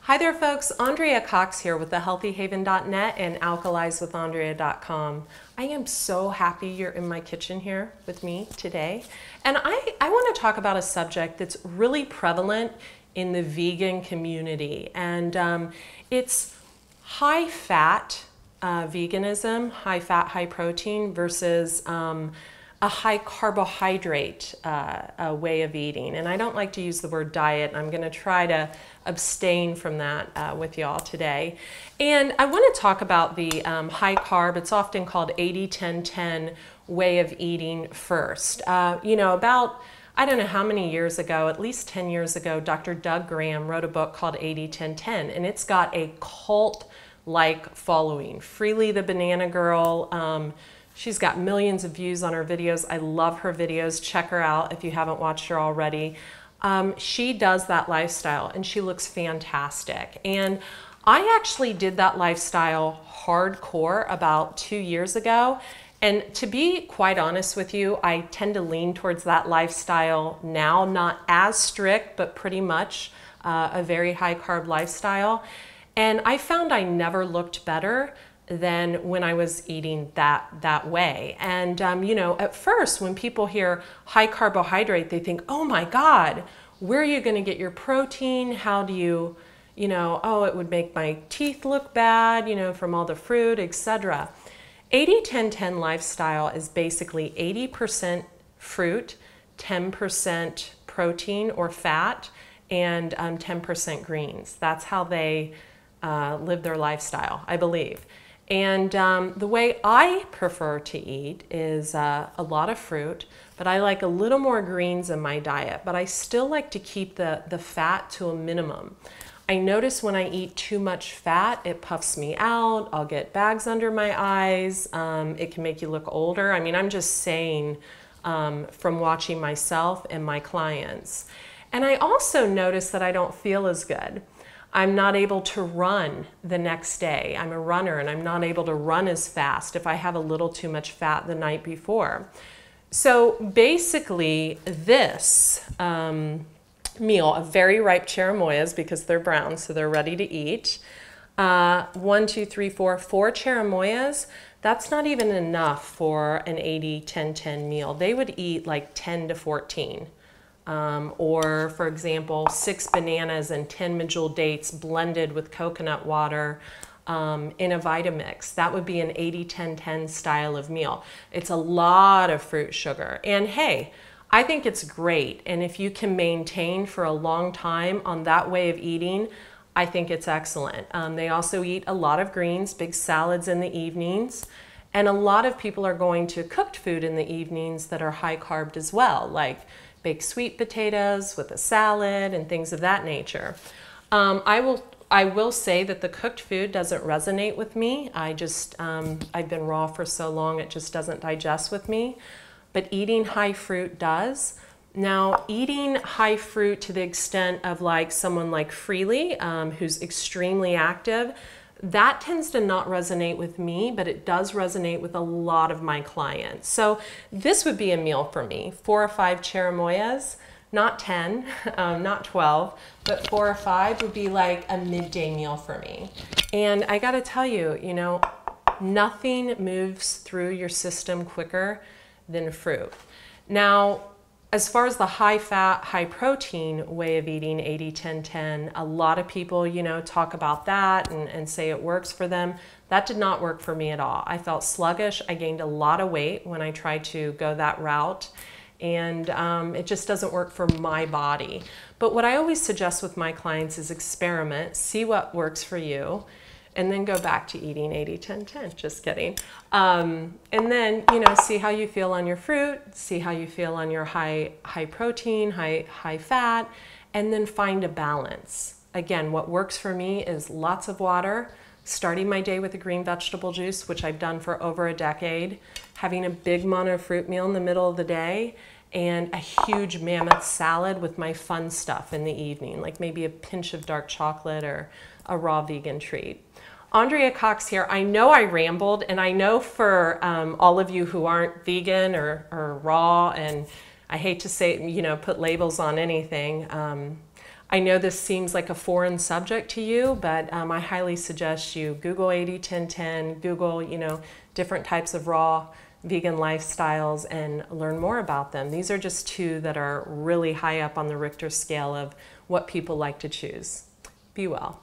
Hi there folks, Andrea Cox here with thehealthyhaven.net and alkalizewithandrea.com. I am so happy you're in my kitchen here with me today. And I want to talk about a subject that's really prevalent in the vegan community. And it's high fat veganism, high fat, high protein versus a high carbohydrate way of eating. And I don't like to use the word diet. I'm going to try to abstain from that with y'all today. And I want to talk about the high carb. It's often called 80-10-10 way of eating first. About I don't know how many years ago, at least 10 years ago, Dr. Doug Graham wrote a book called 80-10-10, and it's got a cult-like following. Freely the Banana Girl. She's got millions of views on her videos. I love her videos. Check her out if you haven't watched her already. She does that lifestyle and she looks fantastic. And I actually did that lifestyle hardcore about 2 years ago. And to be quite honest with you, I tend to lean towards that lifestyle now, not as strict, but pretty much a very high carb lifestyle. And I found I never looked better than when I was eating that way. And at first when people hear high carbohydrate, they think, oh my God, where are you gonna get your protein? How do you, oh, it would make my teeth look bad, from all the fruit, etc. 80-10-10 lifestyle is basically 80% fruit, 10% protein or fat, and 10% greens. That's how they live their lifestyle, I believe. And the way I prefer to eat is a lot of fruit, but I like a little more greens in my diet, but I still like to keep the fat to a minimum. I notice when I eat too much fat, it puffs me out. I'll get bags under my eyes. It can make you look older. I mean, I'm just saying from watching myself and my clients. And I also notice that I don't feel as good. I'm not able to run the next day. I'm a runner and I'm not able to run as fast if I have a little too much fat the night before. So basically this meal of very ripe cherimoyas, because they're brown, so they're ready to eat. 4 cherimoyas, that's not even enough for an 80-10-10 meal. They would eat like 10 to 14. Or for example, 6 bananas and 10 medjool dates blended with coconut water in a Vitamix. That would be an 80-10-10 style of meal. It's a lot of fruit sugar. And hey, I think it's great. And if you can maintain for a long time on that way of eating, I think it's excellent. They also eat a lot of greens, big salads in the evenings. And a lot of people are going to cooked food in the evenings that are high carbed as well, like baked sweet potatoes with a salad and things of that nature. I will say that the cooked food doesn't resonate with me. I've been raw for so long, it just doesn't digest with me. But eating high fruit does. Now, eating high fruit to the extent of like someone like Freely, who's extremely active, that tends to not resonate with me, but it does resonate with a lot of my clients. So this would be a meal for me. 4 or 5 cherimoyas, not 10, not 12, but 4 or 5 would be like a midday meal for me. And I gotta tell you, nothing moves through your system quicker than fruit. Now, as far as the high fat, high protein way of eating 80-10-10, a lot of people, talk about that and say it works for them. That did not work for me at all. I felt sluggish. I gained a lot of weight when I tried to go that route. And it just doesn't work for my body. But what I always suggest with my clients is experiment, see what works for you, and then go back to eating 80-10-10, just kidding. And then, see how you feel on your fruit, see how you feel on your high protein, high fat, and then find a balance. Again, what works for me is lots of water, starting my day with a green vegetable juice, which I've done for over a decade, having a big mono fruit meal in the middle of the day, and a huge mammoth salad with my fun stuff in the evening, like maybe a pinch of dark chocolate or a raw vegan treat. Andrea Cox here. I know I rambled, and I know for all of you who aren't vegan or raw, and I hate to say, put labels on anything, I know this seems like a foreign subject to you, but I highly suggest you Google 80-10-10, Google, different types of raw vegan lifestyles and learn more about them. These are just two that are really high up on the Richter scale of what people like to choose. Be well.